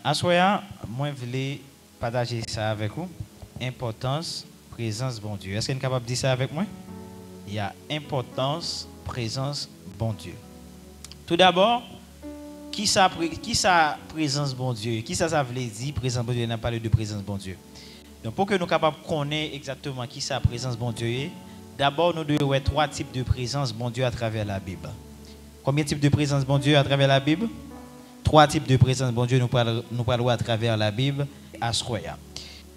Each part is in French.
Assoya, moi, je voulais partager ça avec vous. Importance, présence, bon Dieu. Est-ce que vous êtes capable de dire ça avec moi? Il y a importance, présence, bon Dieu. Tout d'abord, qui ça présence, bon Dieu? Qui ça veut dire, présence, bon Dieu? On a parlé de présence, bon Dieu. Donc, pour que nous soyons capables de connaître exactement qui ça présence, bon Dieu est, d'abord, nous devons avoir trois types de présence, bon Dieu, à travers la Bible. Combien de types de présence, bon Dieu, à travers la Bible? Trois types de présence, bon Dieu, nous parlons à travers la Bible, à Soya.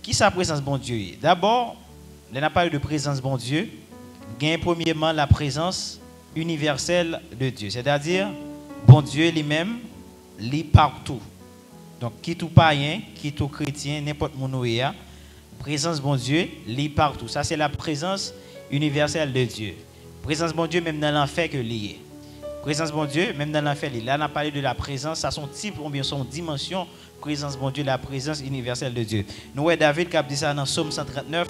Qui sa présence, bon Dieu? D'abord, on a parlé de présence, bon Dieu. Gagne premièrement la présence universelle de Dieu. C'est-à-dire, bon Dieu lui-même, lui partout. Donc, qui tout païen, qui tout chrétien, n'importe où nous est, présence, bon Dieu, lui partout. Ça, c'est la présence universelle de Dieu. Présence, bon Dieu, même dans l'enfer que lié. Présence, bon Dieu, même dans l'enfer, là, on a parlé de la présence, à son type ou bien son dimension. Présence, bon Dieu, la présence universelle de Dieu. Nous voyons David qui a dit ça dans Psaume 139,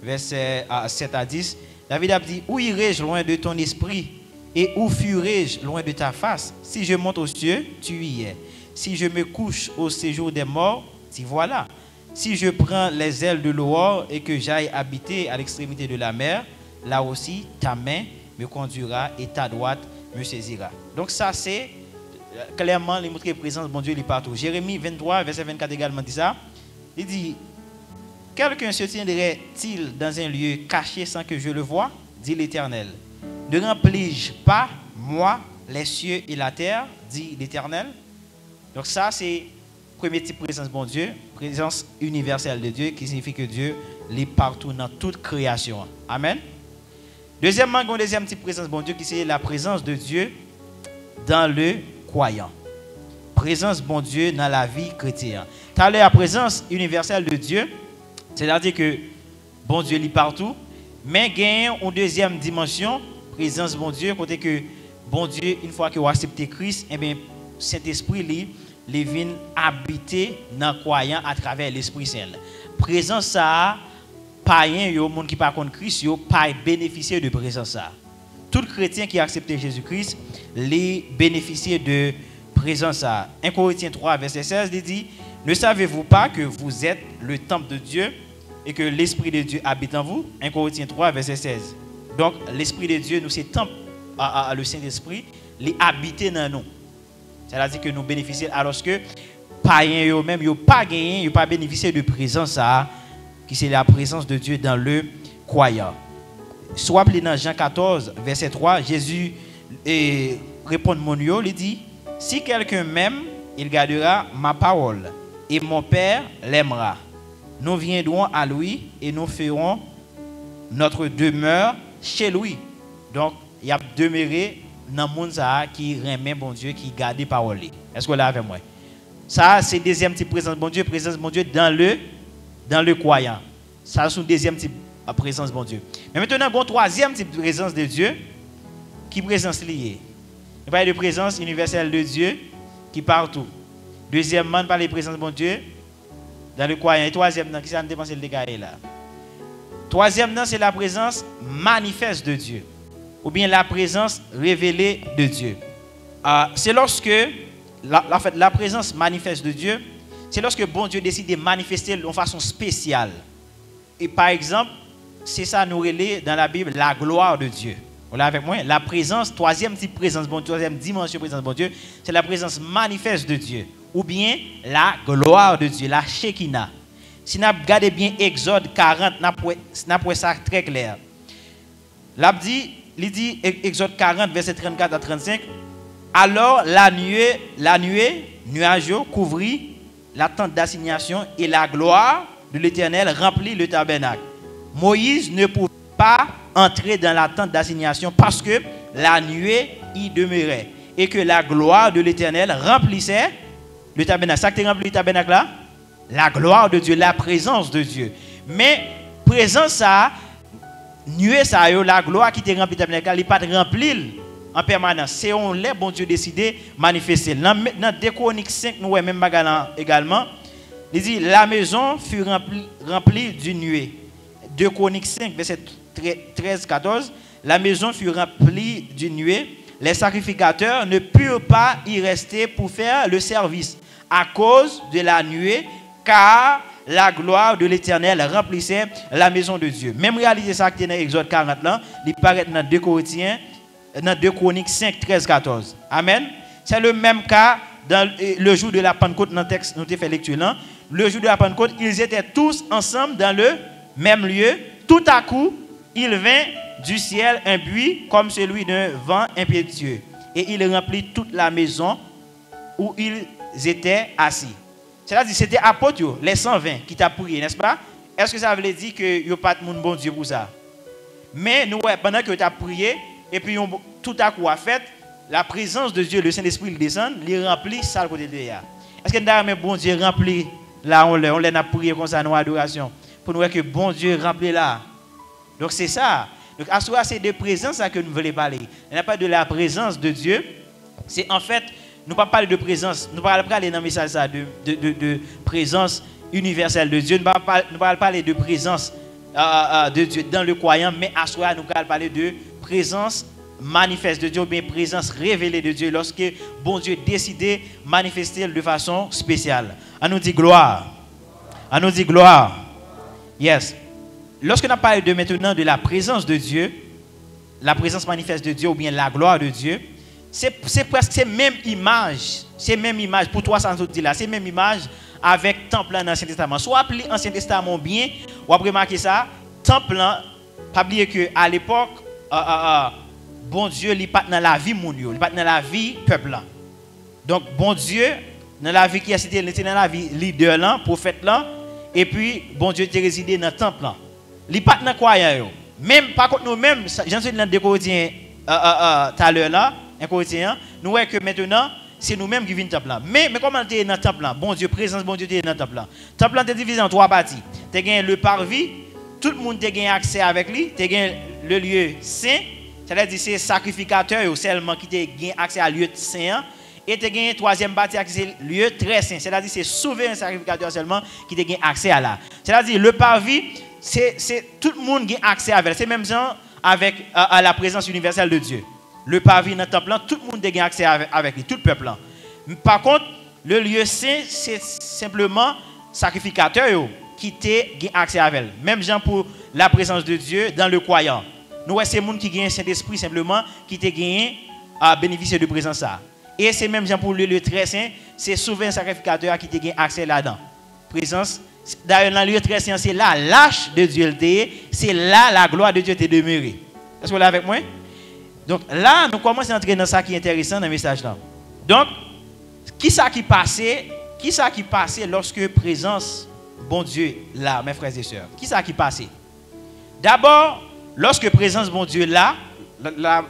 verset 7 à 10. David a dit, où irai-je loin de ton esprit et où fuirai-je loin de ta face? Si je monte aux cieux, tu y es. Si je me couche au séjour des morts, t'y voilà. Si je prends les ailes de l'aurore et que j'aille habiter à l'extrémité de la mer, là aussi, ta main me conduira et ta droite me saisira. Donc ça, c'est clairement les montrer présence, bon Dieu, il est partout. Jérémie 23, verset 24 également dit ça. Il dit, quelqu'un se tiendrait-il dans un lieu caché sans que je le voie? Dit l'Éternel. Ne remplis-je pas, moi, les cieux et la terre? Dit l'Éternel. Donc ça, c'est le premier type de présence, bon Dieu, présence universelle de Dieu, qui signifie que Dieu est partout dans toute création. Amen. Deuxièmement, un deuxième type de présence, bon Dieu, qui c'est la présence de Dieu dans le croyant. Présence, bon Dieu, dans la vie chrétienne. Car la présence universelle de Dieu, c'est-à-dire que bon Dieu est partout, mais il y a une deuxième dimension, présence, bon Dieu, côté que bon Dieu, une fois que vous acceptez Christ, eh bien, Saint-Esprit, il vient habiter dans le croyant à travers l'Esprit Saint. Présence, ça, païen, yo monde qui par contre Christ, yo pas bénéficier de présence ça. Tout chrétien qui a accepté Jésus-Christ, les bénéficier de présence ça. 1 Corinthiens 3 verset 16 il dit, ne savez-vous pas que vous êtes le temple de Dieu et que l'esprit de Dieu habite en vous? 1 Corinthiens 3 verset 16. Donc l'esprit de Dieu nous c'est temple le Saint-Esprit, il habite dans nous. C'est-à-dire que nous bénéficions alors que païens yo même yo pas gagné, yo pas bénéficier de présence ça. Qui c'est la présence de Dieu dans le croyant. Soit dans Jean 14, verset 3, Jésus répond mon yo, il dit, si quelqu'un m'aime, il gardera ma parole, et mon Père l'aimera. Nous viendrons à lui et nous ferons notre demeure chez lui. Donc, il y a demeuré dans le monde qui remet bon Dieu, qui garde la parole. Est-ce que vous l'avez avec moi? Ça, c'est le deuxième type de présence bon Dieu dans le croyant. Ça, c'est le deuxième type de présence, bon Dieu. Mais maintenant, bon troisième type de présence de Dieu, qui est présence liée. Il parle de présence universelle de Dieu, qui est partout. Deuxièmement, il parle de présence, bon Dieu, dans le croyant. Et troisièmement, qui ça ne dépense le dégât là. Troisièmement, c'est la présence manifeste de Dieu. Ou bien la présence révélée de Dieu. C'est lorsque, la présence manifeste de Dieu, c'est lorsque bon Dieu décide de manifester de façon spéciale. Et par exemple, c'est ça nous relève dans la Bible, la gloire de Dieu. Vous l'avez avec moi? La présence, troisième type de présence, bon, troisième dimension de présence, bon Dieu, c'est la présence manifeste de Dieu. Ou bien la gloire de Dieu, la Shekinah. Si nous regardons bien Exode 40, nous avons ça très clair. Il dit, Exode 40, verset 34 à 35, alors la nuée, nuage couvrit la tente d'assignation et la gloire de l'Éternel remplit le tabernacle. Moïse ne pouvait pas entrer dans la tente d'assignation parce que la nuée y demeurait et que la gloire de l'Éternel remplissait le tabernacle. Ça qui remplit le tabernacle là? La gloire de Dieu, la présence de Dieu. Mais présence ça, nuée ça, la gloire qui te remplit le tabernacle, il n'est pas rempli en permanence. C'est on les bon Dieu décidé de manifester. Dans 2 Chroniques 5, nous même bagarre également. Il dit la maison fut remplie d'une nuée. 2 Chroniques 5, verset 13-14. La maison fut remplie d'une nuée. Les sacrificateurs ne purent pas y rester pour faire le service à cause de la nuée, car la gloire de l'Éternel remplissait la maison de Dieu. Même réalité ça qui est dans Exode 40 là, il paraît dans 2 Corinthiens, dans 2 Chroniques 5, 13, 14. Amen. C'est le même cas dans le jour de la Pentecôte, dans le texte nous avons fait lecture là. Le jour de la Pentecôte, ils étaient tous ensemble dans le même lieu. Tout à coup, il vint du ciel un bruit comme celui d'un vent impétueux. Et il remplit toute la maison où ils étaient assis. C'est-à-dire c'était apôtres, les 120 qui t'a prié, n'est-ce pas? Est-ce que ça veut dire que il n'y a pas de bon Dieu pour ça? Mais nous, pendant que tu as prié, et puis tout à coup, a fait, la présence de Dieu, le Saint-Esprit, il descend, il remplit ça le côté de là. Est-ce que nous bon Dieu remplit là, on l'a prié comme ça, nos adorations, pour nous voir que bon Dieu remplit là. Donc c'est ça. Donc à soi, c'est de présence que nous voulons parler. Il n'y a pas de la présence de Dieu. C'est en fait, nous ne parlons pas de présence, nous ne parlons pas dans le message de présence universelle de Dieu. Nous ne parlons pas de présence de Dieu dans le croyant, mais à soi, nous parlons parler de présence manifeste de Dieu, ou bien présence révélée de Dieu, lorsque bon Dieu décidé de manifester de façon spéciale. On nous dit gloire. On nous dit gloire. Yes. Lorsque nous parlons de maintenant de la présence de Dieu, la présence manifeste de Dieu, ou bien la gloire de Dieu, c'est presque la même image. C'est même image, pour toi, ça nous dit là, c'est même image avec temple dans l'Ancien Testament. Soit appelé Ancien Testament bien, ou après remarquer ça, temple, pas oublier qu'à l'époque, bon Dieu, il n'est pas dans la vie mon, il n'est pas dans la vie peuple. Donc, bon Dieu, dans la vie qui a cité, il était dans la vie leader, là, prophète, là, et puis, bon Dieu était résidé dans le temple. Il n'est pas dans le croyant. Même, par contre, nous-mêmes, j'en suis dans le Corinthiens tout à l'heure, là, un Corinthien, nous voyons que maintenant, c'est nous-mêmes qui venons dans le temple. Mais comment tu es dans le temple? Bon Dieu, présence, bon Dieu, tu es dans le temple. Le temple est divisé en 3 parties. Tu as le parvis, tout le monde a accès avec lui, tu as le lieu saint. C'est-à-dire que c'est sacrificateur seulement qui a accès à lieu saint. Et tu as une troisième partie qui est lieu très saint. C'est-à-dire que c'est souverain sacrificateur seulement qui a accès à là. C'est-à-dire le parvis, c'est tout le monde qui a accès avec. C'est même genre avec à la présence universelle de Dieu. Le parvis dans le temple, tout le monde a accès avec lui, tout le peuple. Par contre, le lieu saint, c'est simplement sacrificateur qui a accès avec. Même genre pour la présence de Dieu dans le croyant. Nous, c'est les gens qui ont un Saint-Esprit simplement, qui ont gagné à bénéficier de présence. Et c'est même gens pour le lieu très saint, c'est souvent un sacrificateur qui a gagné accès là-dedans. Présence. D'ailleurs, dans le lieu très saint, c'est là l'âge de Dieu, c'est là la gloire de Dieu est demeurée. Est-ce que vous êtes avec moi? Donc là, nous commençons à entrer dans ça qui est intéressant dans le message là. Donc, qui ça qui passait lorsque présence, bon Dieu, là, mes frères et sœurs? Qui ça qui passait? D'abord, lorsque présence bon Dieu là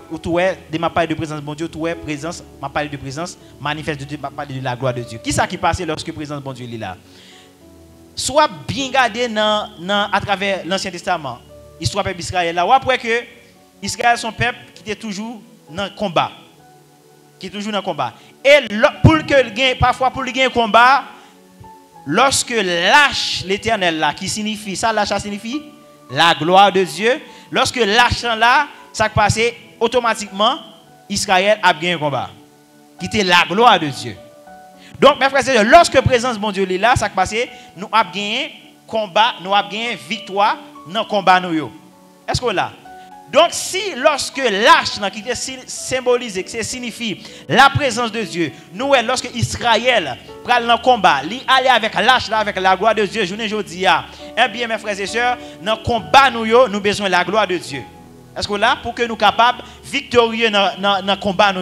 où tu es de ma parole de présence bon Dieu, tu es présence, ma parole de présence manifeste de Dieu, ma parole de la gloire de Dieu. Qui ça qui passait lorsque présence bon Dieu est là? Soit bien gardé à travers l'Ancien Testament, histoire peuple Israël là, ou après que Israël son peuple qui était toujours dans le combat. Qui est toujours dans le combat. Et parfois pour le gagner combat, lorsque lâche l'Éternel là, qui signifie ça, lâche signifie la gloire de Dieu. Lorsque lâche là, ça passe automatiquement, Israël a gagné un combat. Qui était la gloire de Dieu. Donc, mes frères et sœurs, lorsque la présence de mon Dieu est là, ça passe, nous avons gagné combat, nous avons gagné victoire dans le combat. Est-ce que là? Donc, si lorsque l'âge qui était symbolisé, qui signifie la présence de Dieu, nous, lorsque Israël prend le combat, il allait avec l'âge, avec la gloire de Dieu, je ne dis pas, eh bien, mes frères et sœurs, dans le combat, nous avons besoin de la gloire de Dieu. Est-ce que là, pour que nous soyons capables de victorieux dans le combat,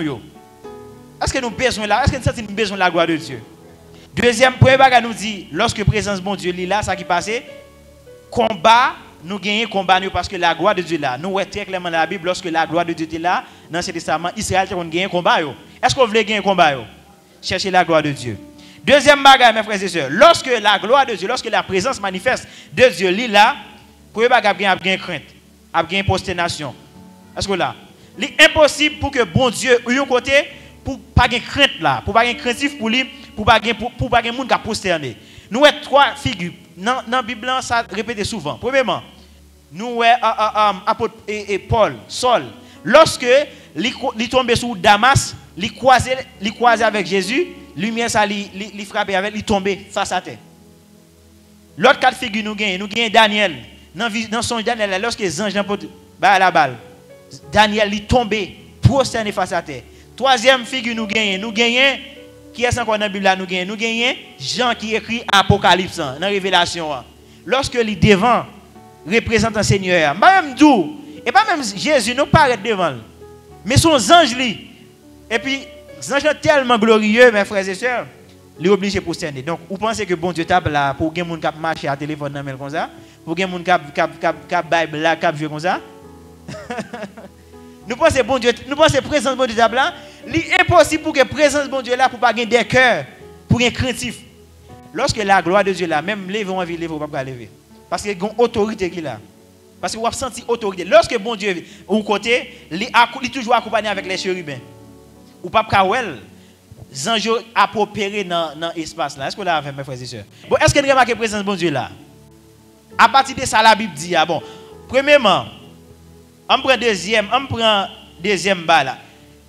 est-ce que nous avons besoin là? Est-ce que nous avons besoin de la gloire de Dieu? Deuxième point, nous dit, lorsque la présence de mon Dieu est là, ça qui passe, combat. Nous gagnons combat parce que la gloire de Dieu est là. Nous voyons très clairement dans la Bible, lorsque la gloire de Dieu est là, dans ce testament, Israël a gagné combat. Est-ce que vous voulez gagner combat? Cherchez la gloire de Dieu. Deuxième bagage, mes frères et sœurs, lorsque la gloire de Dieu, lorsque la présence manifeste de Dieu est là, pour bagage a gagné crainte, a gagné prosternation. Est-ce que là? Il est impossible pour que bon Dieu, de un côté, pour pas gagner crainte là, pour pas gagner craintif pour lui, pour pas gagner monde qui a prosterné. Nous avons 3 figures. Dans la Bible, ça répète souvent. Premièrement, nous avons apôtre et Paul, Saul. Lorsque il tombé sous Damas, il croisait avec Jésus, lumière ça li frappé avec, li tombé face à terre. L'autre cas de figure nous gagnons Daniel. Dans son Daniel, lorsque les anges à la balle, Daniel est tombé, prosterné face à terre. Troisième figure nous gagnons, qui est encore dans la Bible là, nous gagnons Jean qui écrit Apocalypse, dans la Révélation. Lorsque les devant représente un Seigneur, même Dieu, et pas même Jésus, nous paraît devant. Mais son ange, et puis, les anges sont tellement glorieux, mes frères et sœurs, il est obligé de prosterner. Donc, vous pensez que bon Dieu tape là pour que les gens qui marchent à téléphone comme ça, pour que les gens qui Bible là, qui jouent comme ça? Nous pensons bon Dieu, nous pensons présence bon Dieu là, il est impossible pour que présence bon Dieu là pour pas gagner des cœurs, pour être craintif. Lorsque la gloire de Dieu là, même lever envie lever, vous pas lever. Parce qu'il y a une autorité qui là. Parce que vous avez senti autorité. Lorsque bon Dieu au côté, il est toujours accompagné avec les chérubins. Ou pas kawel, les anges a opéré dans l'espace là. Est-ce que vous l'avez fait, mes frères et sœurs? Bon, est-ce que vous remarquez la présence de bon Dieu là? À partir de ça, la Bible dit, ah bon, premièrement, on prend deuxième bas là.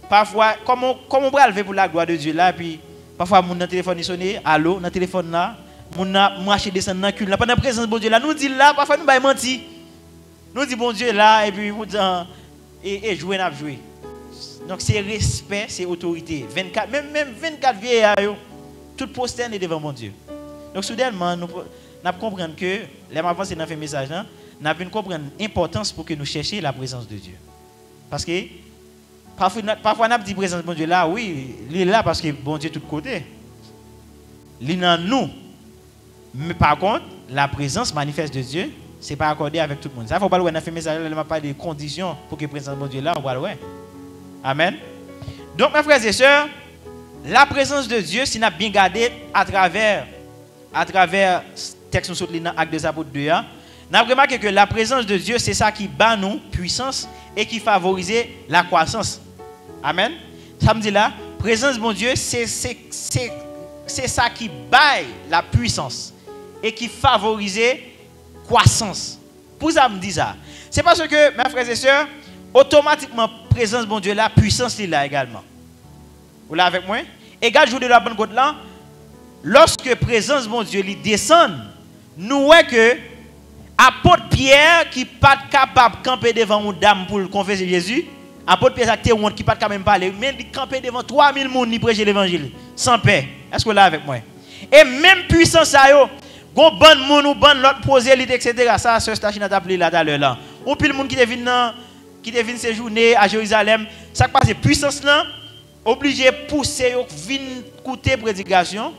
Parfois, comment on peut lever pour la gloire de Dieu là, puis parfois, mon téléphone sonne, allô, dans le téléphone là, mon marché descend dans le cul là, pendant la présence de bon Dieu là, nous dit là, parfois nous baillons menti. Nous dit bon Dieu là, et puis vous dit, et jouer, n'a joué. Donc c'est respect, c'est autorité. 24, même 24 vieillards, tout posterne devant mon Dieu. Donc soudainement, nous comprenons que, les avant c'est dans le message, nous avons comprendre l'importance pour que nous cherchions la présence de Dieu. Parce que parfois nous avons dit présence de bon Dieu là, oui, il est là parce que bon Dieu est de tous côtés. Il est dans nous. Mais par contre, la présence manifeste de Dieu, ce n'est pas accordé avec tout le monde. Ça, il ne faut pas le voir dans le message, il n'a pas de conditions pour que la présence de bon Dieu là, on va le voir. Amen. Donc, mes frères et sœurs, la présence de Dieu, si nous avons bien gardé à travers le texte nous dans Actes des Apôtres 2, nous avons remarqué que la présence de Dieu, c'est ça qui bat nous puissance et qui favorise la croissance. Amen. Ça me dit là, présence de mon Dieu, c'est ça qui bat la puissance et qui favorise la croissance. Pour ça, me dit ça. C'est parce que, mes frères et sœurs, automatiquement, présence de bon Dieu là, puissance est là également. Vous l'avez avec moi? Égal jour de la bonne côte là, lorsque présence de mon Dieu lui descend, nous voyons que apôtre Pierre qui n'est pas capable de camper devant une dame pour confesser Jésus, apôtre Pierre qui n'est pas capable de parler, mais il camper devant 3000 personnes qui prêchent l'évangile sans paix. Est-ce que vous l'avez avec moi? Et même puissance ça yo, gon bon monde ou bon l'autre prosélyte etc. Ça ce station a appelé là tout à l'heure là. Ou puis le monde qui devine séjourner à Jérusalem, ça passe puissance là, obligé de pousser au vin écouter prédication.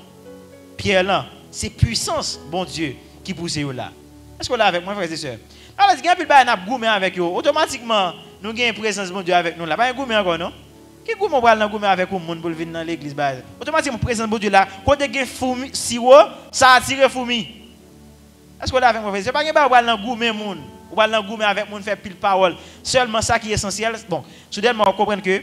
Pierre là, c'est puissance bon Dieu qui pousse là. Est-ce que là avec moi frères et sœurs? Alors il y a plus ba n'a goumé avec eux, automatiquement nous gagnons présence bon Dieu avec nous là. Pas un goumé encore non? Qui goumé on va dans goumé avec monde pour venir dans l'église ba. Automatiquement présence bon Dieu là, côté gain fourmi sirop, ça attire fourmi. Est-ce que là avec moi frères et sœurs? Pas gain ba on va dans goumé monde. On va dans goumé avec monde faire pile parole. Seulement ça qui est essentiel. Bon, soudainement on comprend que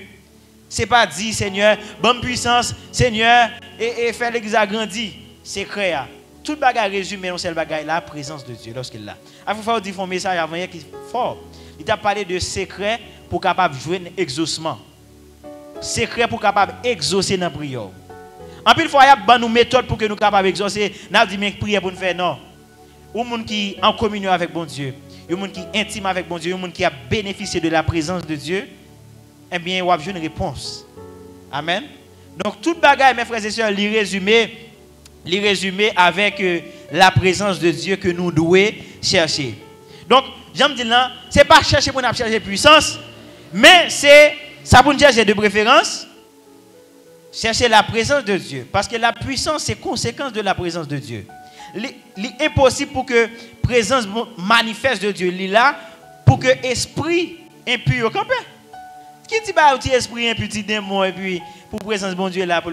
c'est pas dit Seigneur, bonne puissance, Seigneur et faire l'église agrandir. C'est créa. Tout bagage résumé dans seul bagage la présence de Dieu lorsqu'il là. Il faut dire un message avant hier qui est fort. Il t'a parlé de secret pour capable jouer un exaucement. Secret pour capable exaucer dans la prière. En plus, il faut avoir une méthode pour que nous capables d'exaucer. N'a dit mais prière pour nous faire non. Ou monde qui en communion avec bon Dieu, ou monde qui intime avec bon Dieu, ou monde qui a bénéficié de la présence de Dieu, eh bien, on a besoin de réponse. Amen. Donc tout bagage mes frères et sœurs, les résumer avec la présence de Dieu que nous devons chercher. Donc, j'aime dire là, c'est pas chercher pour nous chercher puissance, mais c'est ça pour nous chercher de préférence, chercher la présence de Dieu. Parce que la puissance, c'est conséquence de la présence de Dieu. Il est impossible pour que la présence manifeste de Dieu là, pour que l'esprit impur campe. Qui dit bah un esprit impur, petit démon, et puis pour la présence de bon Dieu là, pour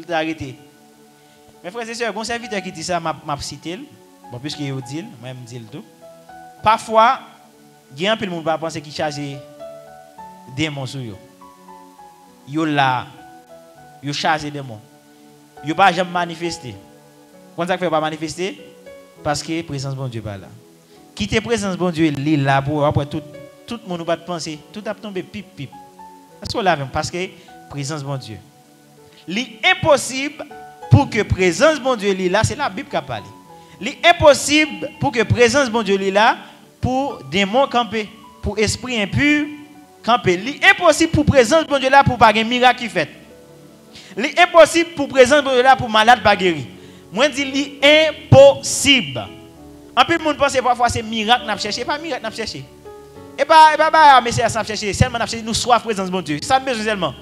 t'arrêter. Mes frères et sœurs, bon serviteur qui dit ça, m'a cité. Bon, puisqu'il dit, moi-même dis le tout. Parfois, il y a un peu de monde qui pense qu'il charge des démons sur eux. Yo là, yo charge des démons. Yo pas jamais manifester. Comment ça fait pas manifester? Parce que la présence de bon Dieu pas là. Quitter la présence de bon Dieu, il est là pour après tout le monde va penser, tout a tombé pip pip. Est-ce que là parce que la présence de bon Dieu. L'impossible pour que présence bon Dieu est là, c'est la Bible qui a parlé. L'impossible pour que présence bon Dieu est là, pour démon camper, pour esprit impur camper. L'impossible pour présence bon Dieu là, pour pas un miracle qui fait. L'impossible pour présence bon Dieu là, pour malade pas guéri. Moi dis l'impossible. En plus, le monde pense parfois c'est miracle n'a cherché, pas miracle n'a cherché. Et pas mais c'est ça chercher, seulement n'a chercher nous soif présence bon Dieu. Ça besoin seulement.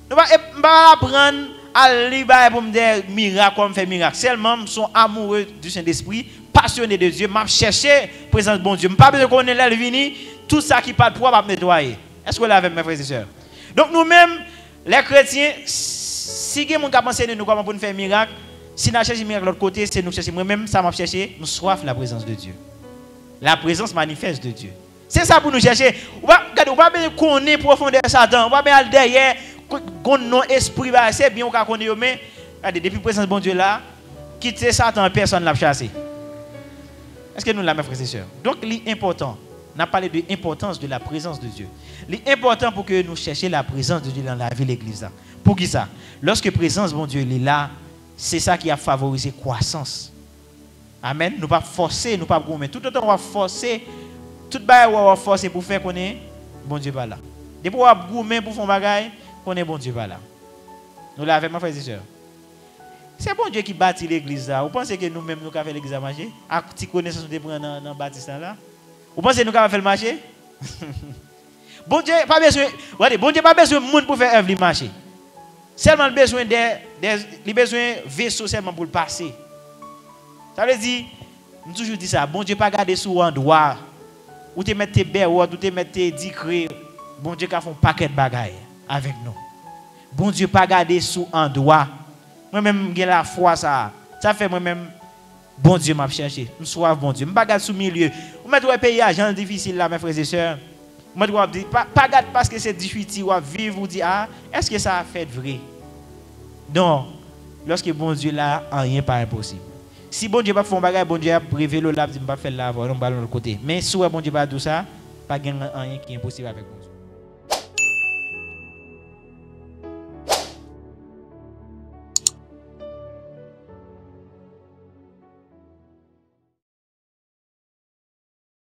Nous pas apprendre à lire pour me dire miracle comme faire miracle. Seulement sont amoureux du Saint-Esprit, passionnés de Dieu, m'a cherché présence bon Dieu. Pas besoin qu'on est là vini, tout ça qui parle pour va nettoyer. Est-ce que vous l'avez mes frères et sœurs? Donc nous-mêmes les chrétiens si quelqu'un qui a pensé nous comment pour nous faire miracle, si nous cherchons miracle de l'autre côté, c'est nous chercher moi-même ça m'a cherché, nous soif la présence de Dieu. La présence manifeste de Dieu. C'est ça pour nous chercher. On va bien connaître profondeur Satan, on va bien aller derrière non esprit c'est bien on connaît mais depuis présence bon Dieu là, quitter Satan personne l'a chassé. Est-ce que nous la mes frères et sœurs? Donc l'important, on a parlé de l'importance de la présence de Dieu. L'important pour que nous cherchions la présence de Dieu dans la vie de l'église. Pour qui ça? Lorsque présence bon Dieu est là, c'est ça qui a favorisé croissance. Amen. Nous pas forcer, nous pas gourmer. Tout le temps on va forcer, tout bail on va forcer pour faire qu'on est bon Dieu pas là. Depuis on va gourmer pour faire bagaille, qu'on est bon Dieu pas là. Nous l'avons mes frères et sœurs. C'est bon Dieu qui bâtit l'église là. Vous pensez que nous-mêmes nous avons fait l'église à marcher? À petite connaissance nous prendre dans bâtiment là. Vous pensez que nous avons fait le marché? Bon Dieu pas besoin, regardez, bon Dieu pas besoin de monde pour faire œuvre marcher. Seulement le besoin des besoin vaisseau seulement pour le passer. Ça veut dire, je toujours dit ça, bon Dieu pas garder sous endroit ou te mettre tes bérottes ou te mettre tes dicrés. Bon Dieu qui a fait un paquet de bagailles avec nous. Bon Dieu pas garder sous endroit. Moi-même j'ai la foi ça. Ça fait moi-même bon Dieu m'a cherché. Je sois bon Dieu. Je pas garder sous milieu. Vous mettez pays agent difficile là mes frères et sœurs. Moi dois dire pas garder parce que c'est difficile ou vivre ou dire ah est-ce que ça a fait vrai? Non. Lorsque bon Dieu là rien pas impossible. Si bon Dieu pas faire un bagage, bon Dieu a prévu le là, pas faire là, non pas de l'autre côté. Mais si bon Dieu pas tout ça, pas rien qui est impossible avec vous.